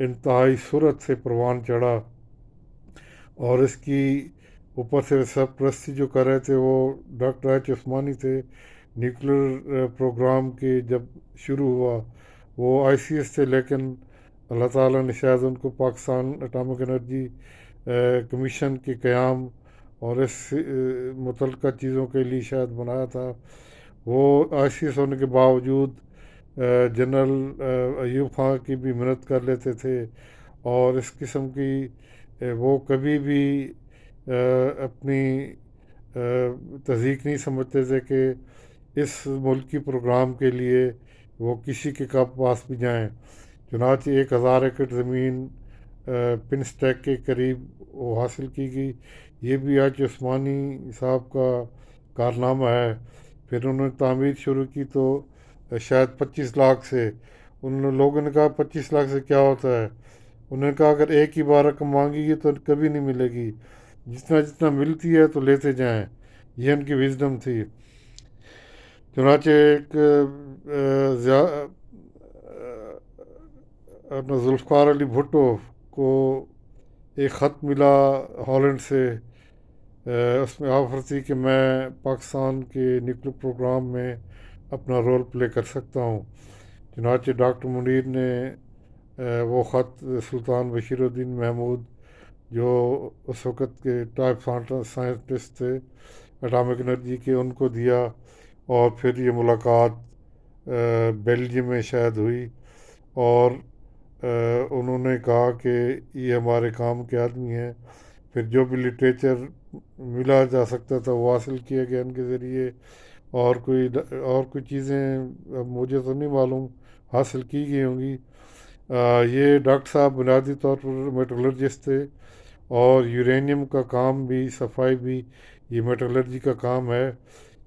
انتہائی سرعت سے پروان چڑھا، اور اس کی اوپر سے سرپرستی جو کر رہے تھے وہ ڈاکٹر ایچ عثمانی تھے۔ نیوکلیر پروگرام کے جب شروع ہوا وہ آئی سی ایس تھے، لیکن اللہ تعالیٰ نے شاید ان کو پاکستان اٹامک انرجی کمیشن کے قیام اور اس متعلقہ چیزوں کے لیے شاید بنایا تھا۔ وہ آئی سی ایس ہونے کے باوجود جنرل ایوب خان کی بھی منت کر لیتے تھے، اور اس قسم کی وہ کبھی بھی اپنی تضحیق نہیں سمجھتے تھے کہ اس ملکی پروگرام کے لیے وہ کسی کے پاس بھی جائیں۔ چنانچہ 1000 ایکڑ زمین پن سٹیک کے قریب وہ حاصل کی گئی۔ یہ بھی ایچ عثمانی صاحب کا کارنامہ ہے۔ پھر انہوں نے تعمیر شروع کی تو شاید 25 لاکھ سے، ان لوگوں نے کہا 25 لاکھ سے کیا ہوتا ہے؟ انہوں نے کہا اگر ایک ہی بار رقم مانگی گی تو کبھی نہیں ملے گی، جتنا جتنا ملتی ہے تو لیتے جائیں۔ یہ ان کی وزڈم تھی۔ چنانچہ ایک اپنا ذوالفقار علی بھٹو کو ایک خط ملا ہالینڈ سے، اس میں آفر تھی کہ میں پاکستان کے نیوکلیر پروگرام میں اپنا رول پلے کر سکتا ہوں۔ چنانچہ ڈاکٹر منیر نے وہ خط سلطان بشیر الدین محمود جو اس وقت کے ٹاپ سائنٹسٹ تھے اٹامک انرجی کے، ان کو دیا، اور پھر یہ ملاقات بیلجیم میں شاید ہوئی، اور انہوں نے کہا کہ یہ ہمارے کام کے آدمی ہیں۔ پھر جو بھی لٹریچر ملا جا سکتا تھا وہ حاصل کیا گیا ان کے ذریعے، اور کوئی چیزیں اب مجھے تو نہیں معلوم حاصل کی گئی ہوں گی۔ یہ ڈاکٹر صاحب بنیادی طور پر میٹالرجسٹ تھے، اور یورینیم کا کام بھی، صفائی بھی، یہ میٹالرجی کا کام ہے۔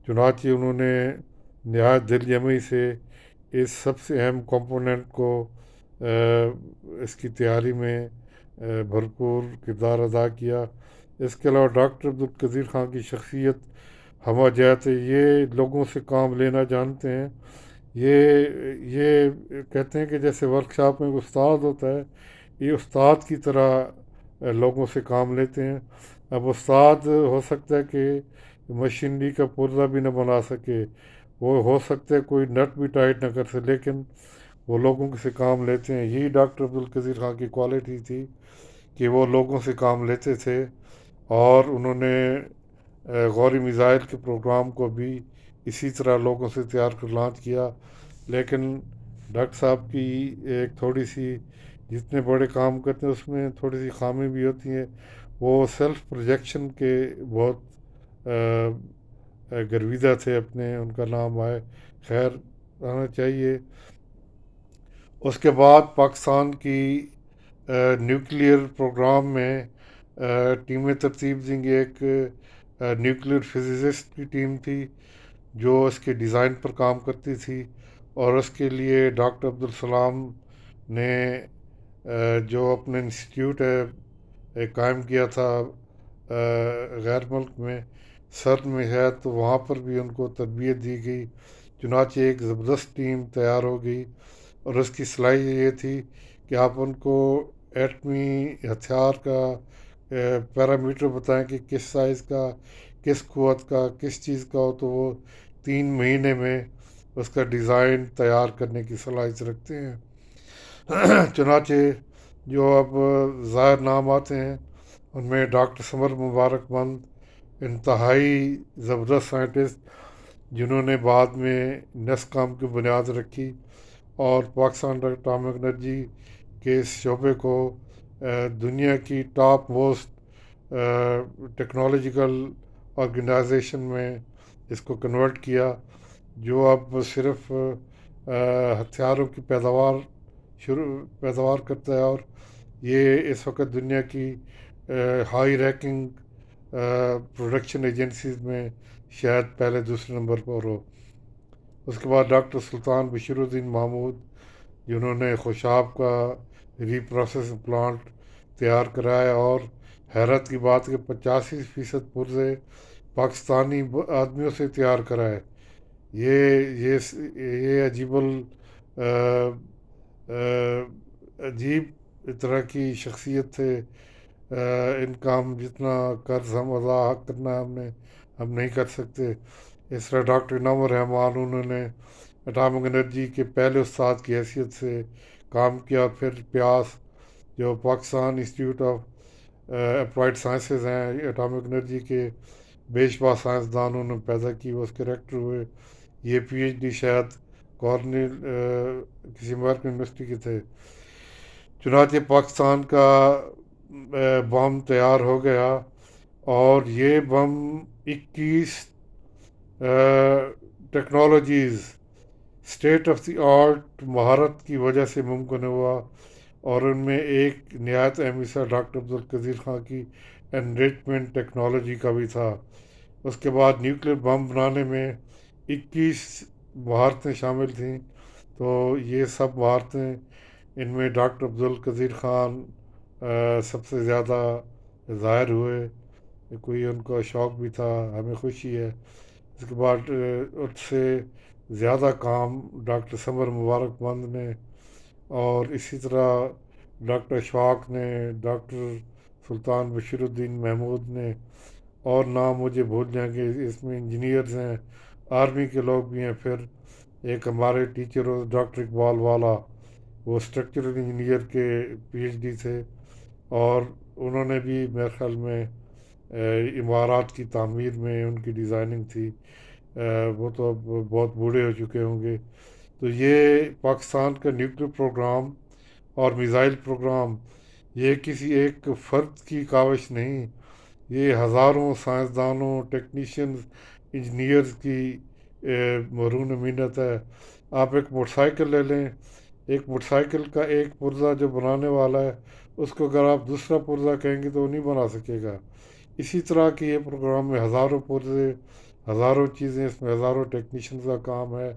چنانچہ انہوں نے نہایت دل جمعی سے اس سب سے اہم کمپوننٹ کو اس کی تیاری میں بھرپور کردار ادا کیا۔ اس کے علاوہ ڈاکٹر عبدالقدیر خان کی شخصیت ہمہ جہت ہے، یہ لوگوں سے کام لینا جانتے ہیں۔ یہ کہتے ہیں کہ جیسے ورکشاپ میں استاد ہوتا ہے، یہ استاد کی طرح لوگوں سے کام لیتے ہیں۔ اب استاد ہو سکتا ہے کہ مشینری کا پرزہ بھی نہ بنا سکے، وہ ہو سکتا ہے کوئی نٹ بھی ٹائٹ نہ کر سکے، لیکن وہ لوگوں سے کام لیتے ہیں۔ یہی ڈاکٹر عبدالقدیر خان کی کوالٹی تھی کہ وہ لوگوں سے کام لیتے تھے، اور انہوں نے غوری میزائل کے پروگرام کو بھی اسی طرح لوگوں سے تیار کر لانچ کیا۔ لیکن ڈاکٹر صاحب کی ایک تھوڑی سی، جتنے بڑے کام کرتے ہیں اس میں تھوڑی سی خامی بھی ہوتی ہیں، وہ سیلف پروجیکشن کے بہت گرویدہ تھے اپنے، ان کا نام آئے خیر آنا چاہیے۔ اس کے بعد پاکستان کی نیوکلیر پروگرام میں ٹیمیں ترتیب دیں گے۔ ایک نیوکلیر فزسسٹ کی ٹیم تھی جو اس کے ڈیزائن پر کام کرتی تھی، اور اس کے لیے ڈاکٹر عبدالسلام نے جو اپنے انسٹیٹیوٹ ہے قائم کیا تھا غیر ملک میں، سرن میں ہے، تو وہاں پر بھی ان کو تربیت دی گئی۔ چنانچہ ایک زبردست ٹیم تیار ہو گئی، اور اس کی صلاحیت یہ تھی کہ آپ ان کو ایٹمی ہتھیار کا پیرامیٹر بتائیں کہ کس سائز کا، کس قوت کا، کس چیز کا ہو، تو وہ 3 مہینے میں اس کا ڈیزائن تیار کرنے کی صلاحیت رکھتے ہیں۔ چنانچہ جو اب ظاہر نام آتے ہیں ان میں ڈاکٹر سمر مبارک مند، انتہائی زبردست سائنٹسٹ جنہوں نے بعد میں نیسکام کی بنیاد رکھی، اور پاکستان اٹامک انرجی کے اس شعبے کو دنیا کی ٹاپ موسٹ ٹیکنالوجیکل آرگنائزیشن میں اس کو کنورٹ کیا، جو اب صرف ہتھیاروں کی پیداوار کرتا ہے، اور یہ اس وقت دنیا کی ہائی رینکنگ پروڈکشن ایجنسیز میں شاید پہلے دوسرے نمبر پر ہو۔ اس کے بعد ڈاکٹر سلطان بشیر الدین محمود، جنہوں نے خوشاب کا ری پروسیسنگ پلانٹ تیار کرایا، اور حیرت کی بات کہ 85% پرزے پاکستانی آدمیوں سے تیار کرائے۔ یہ عجیب اس طرح کی شخصیت تھے، ان کا ہم جتنا قرض ہم ادا کرنا ہے ہم نہیں کر سکتے۔ اس طرح ڈاکٹر انعام الرحمان، انہوں نے اٹامک انرجی کے پہلے استاد کی حیثیت سے کام کیا، پھر پیاس جو Pakistan institute of applied sciences ہیں، اٹامک انرجی کے بیشبا سائنسدانوں نے پیدا کی، وہ اس کے ریکٹر ہوئے۔ یہ پی ایچ ڈی شاید کارنیل کسی امریکن یونیورسٹی کے تھے۔ چنانچہ پاکستان کا بم تیار ہو گیا، اور یہ بم 21 technologies state of the art مہارت کی وجہ سے ممکن ہوا، اور ان میں ایک نہایت اہم حصہ ڈاکٹر عبدالقدیر خان کی انریچمنٹ ٹیکنالوجی کا بھی تھا۔ اس کے بعد نیوکلیر بم بنانے میں 21 مہارتیں شامل تھیں، تو یہ سب مہارتیں، ان میں ڈاکٹر عبدالقدیر خان سب سے زیادہ ظاہر ہوئے۔ کوئی ان کا شوق بھی تھا، ہمیں خوشی ہے۔ اس کے بعد اس سے زیادہ کام ڈاکٹر سمر مبارک بند نے، اور اسی طرح ڈاکٹر اشفاق نے، ڈاکٹر سلطان بشیر الدین محمود نے، اور نام مجھے بھول جائیں گے، اس میں انجینئرز ہیں، آرمی کے لوگ بھی ہیں۔ پھر ایک ہمارے ٹیچر ڈاکٹر اقبال والا، وہ اسٹرکچرل انجینئر کے پی ایچ ڈی تھے، اور انہوں نے بھی میرے خیال میں عمارات کی تعمیر میں ان کی ڈیزائننگ تھی۔ وہ تو اب بہت بوڑھے ہو چکے ہوں گے۔ تو یہ پاکستان کا نیوکلیر پروگرام اور میزائل پروگرام، یہ کسی ایک فرد کی کاوش نہیں، یہ ہزاروں سائنسدانوں، ٹیکنیشینز، انجینئرز کی مرہون محنت ہے۔ آپ ایک موٹر سائیکل لے لیں، ایک موٹر سائیکل کا ایک پرزہ جو بنانے والا ہے، اس کو اگر آپ دوسرا پرزہ کہیں گے تو وہ نہیں بنا سکے گا۔ اسی طرح کے یہ پروگرام میں ہزاروں پرزے، ہزاروں چیزیں، اس میں ہزاروں ٹیکنیشینز کا کام ہے،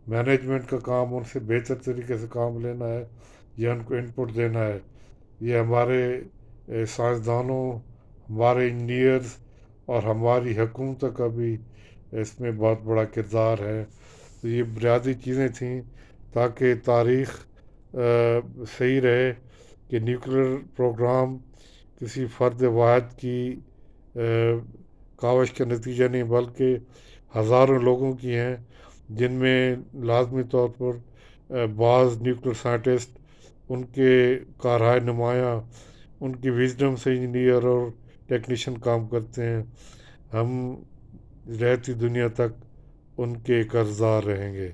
مینجمنٹ کا کام، ان سے بہتر طریقے سے کام لینا ہے یا ان کو ان پٹ دینا ہے۔ یہ ہمارے سائنسدانوں، ہمارے انجینئرز اور ہماری حکومت کا بھی اس میں بہت بڑا کردار ہے۔ تو یہ بنیادی چیزیں تھیں تاکہ تاریخ صحیح رہے کہ نیوکلیر پروگرام کسی فرد واحد کی کاوش کا نتیجہ نہیں، بلکہ ہزاروں لوگوں کی ہیں، جن میں لازمی طور پر بعض نیوکلیر سائنٹسٹ، ان کے کارہائے نمایاں، ان کی وزڈم سے انجینئر اور ٹیکنیشین کام کرتے ہیں۔ ہم رہتی دنیا تک ان کے قرضدار رہیں گے۔